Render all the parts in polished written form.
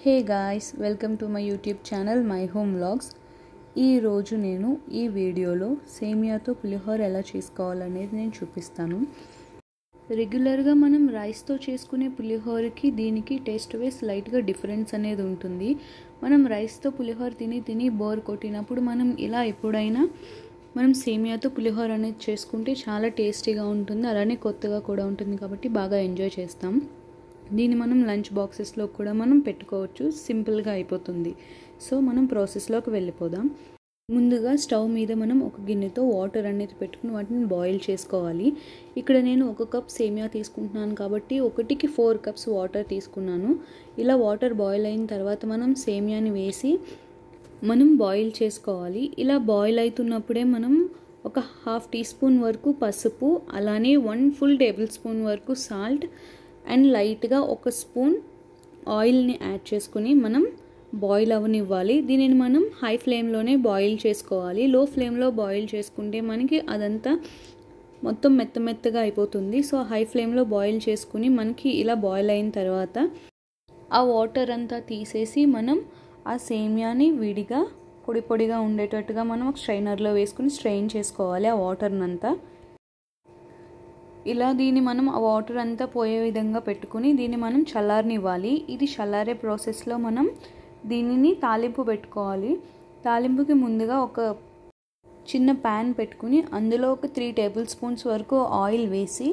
Hey guys, welcome to my YouTube channel my home vlogs. ఈరోజు నేను ఈ వీడియోలో సేమియాతో పులిహోర ఎలా చేసుకోవాలనేది నేను చూపిస్తాను. రెగ్యులర్గా మనం రైస్తో చేసుకునే పులిహోరకి దీనికి టేస్ట్ వైస్ లైట్గా డిఫరెన్స్ అనేది ఉంటుంది. మనం రైస్తో పులిహోర తిని బోర్ కొట్టినప్పుడు మనం ఇలా ఎప్పుడైనా మనం సేమియాతో పులిహోర అనేది చేసుకుంటే చాలా టేస్టీగా ఉంటుంది, అలానే కొత్తగా కూడా ఉంటుంది కాబట్టి బాగా ఎంజాయ్ చేస్తాం. దీన్ని మనం లంచ్ బాక్సెస్లో కూడా మనం పెట్టుకోవచ్చు, సింపుల్గా అయిపోతుంది. సో మనం ప్రాసెస్లోకి వెళ్ళిపోదాం. ముందుగా స్టవ్ మీద మనం ఒక గిన్నెతో వాటర్ అనేది పెట్టుకుని వాటిని బాయిల్ చేసుకోవాలి. ఇక్కడ నేను 1 కప్ సేమియా తీసుకుంటున్నాను కాబట్టి 1కి 4 కప్స్ వాటర్ తీసుకున్నాను. ఇలా వాటర్ బాయిల్ అయిన తర్వాత మనం సేమియాని వేసి మనం బాయిల్ చేసుకోవాలి. ఇలా బాయిల్ అవుతున్నప్పుడే మనం ఒక 1/2 టీ స్పూన్ వరకు పసుపు, అలానే 1 ఫుల్ టేబుల్ స్పూన్ వరకు సాల్ట్ అండ్ లైట్గా 1 స్పూన్ ఆయిల్ని యాడ్ చేసుకుని మనం బాయిల్ అవ్వనివ్వాలి. దీనిని మనం హై ఫ్లేమ్లోనే బాయిల్ చేసుకోవాలి. లో ఫ్లేమ్లో బాయిల్ చేసుకుంటే మనకి అదంతా మొత్తం మెత్తగా అయిపోతుంది. సో హై ఫ్లేమ్లో బాయిల్ చేసుకుని మనకి ఇలా బాయిల్ అయిన తర్వాత ఆ వాటర్ అంతా తీసేసి మనం ఆ సేమియాని విడిగా పొడిగా ఉండేటట్టుగా మనం ఒక స్ట్రైనర్లో వేసుకుని స్ట్రెయిన్ చేసుకోవాలి ఆ వాటర్నంతా. ఇలా దీన్ని మనం ఆ వాటర్ అంతా పోయే విధంగా పెట్టుకుని దీన్ని మనం చల్లారనివ్వాలి. ఇది చల్లారే ప్రాసెస్లో మనం దీనిని తాలింపు పెట్టుకోవాలి. తాలింపుకి ముందుగా ఒక చిన్న ప్యాన్ పెట్టుకుని అందులో ఒక 3 టేబుల్ స్పూన్స్ వరకు ఆయిల్ వేసి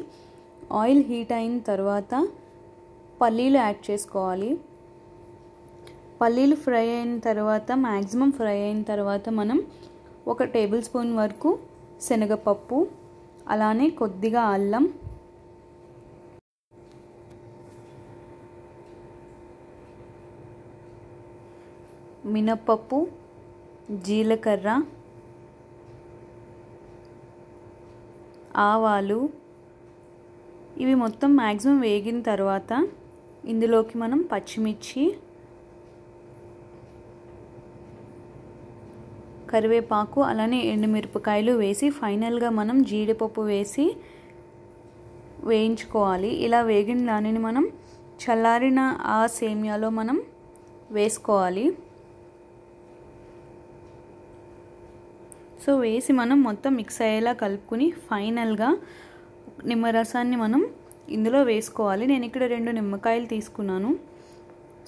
ఆయిల్ హీట్ అయిన తర్వాత పల్లీలు యాడ్ చేసుకోవాలి. పల్లీలు ఫ్రై అయిన తర్వాత మ్యాక్సిమం ఫ్రై అయిన తర్వాత మనం 1 టేబుల్ స్పూన్ వరకు శనగపప్పు, అలానే కొద్దిగా అల్లం, మినప్పప్పు, జీలకర్ర, ఆవాలు ఇవి మొత్తం మ్యాక్సిమం వేగిన తర్వాత ఇందులోకి మనం పచ్చిమిర్చి, కరివేపాకు, అలానే ఎండుమిరపకాయలు వేసి ఫైనల్గా మనం జీడిపప్పు వేసి వేయించుకోవాలి. ఇలా వేగిన దానిని మనం చల్లారిన ఆ సేమియాలో మనం వేసుకోవాలి. సో వేసి మనం మొత్తం మిక్స్ అయ్యేలా కలుపుకుని ఫైనల్గా నిమ్మరసాన్ని మనం ఇందులో వేసుకోవాలి. నేను ఇక్కడ 2 నిమ్మకాయలు తీసుకున్నాను.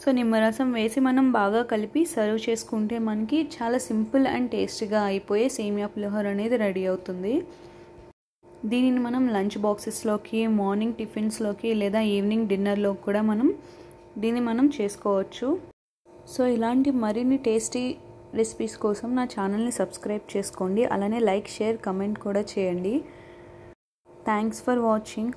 సో నిమ్మరసం వేసి మనం బాగా కలిపి సర్వ్ చేసుకుంటే మనకి చాలా సింపుల్ అండ్ టేస్టీగా అయిపోయే సేమియా పులిహోర అనేది రెడీ అవుతుంది. దీనిని మనం లంచ్ బాక్సెస్లోకి, మార్నింగ్ టిఫిన్స్లోకి లేదా ఈవినింగ్ డిన్నర్లోకి కూడా దీన్ని మనం చేసుకోవచ్చు. సో ఇలాంటి మరిన్ని టేస్టీ రెసిపీస్ కోసం నా ఛానల్ని సబ్స్క్రైబ్ చేసుకోండి. అలానే లైక్, షేర్, కమెంట్ కూడా చేయండి. Thanks for watching.